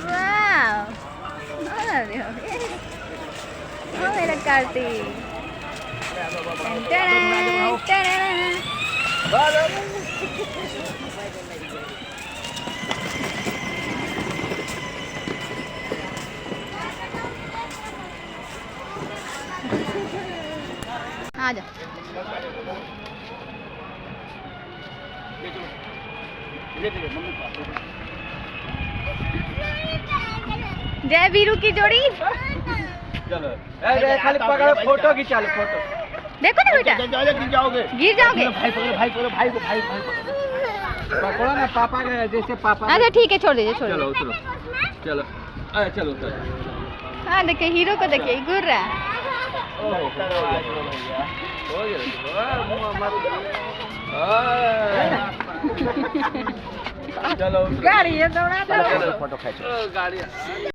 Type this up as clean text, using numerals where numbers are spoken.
वाह ओ मेरा कार्तिक आ जा जय वीरू की जोड़ी चलो खाली पकड़ो फोटो खींचा लो फोटो देखो ना बेटा गिर जाओगे भाई पकड़ो ना पापा के जैसे पापा अच्छा ठीक है छोड़ दीजिए छोड़ चलो दीजिए उतरो चलो अरे चलो उतरो हाँ देखिए हीरो को देखिए घूर रहा है चलो गाड़ी है दौड़ा फोटो खींचो गाड़ी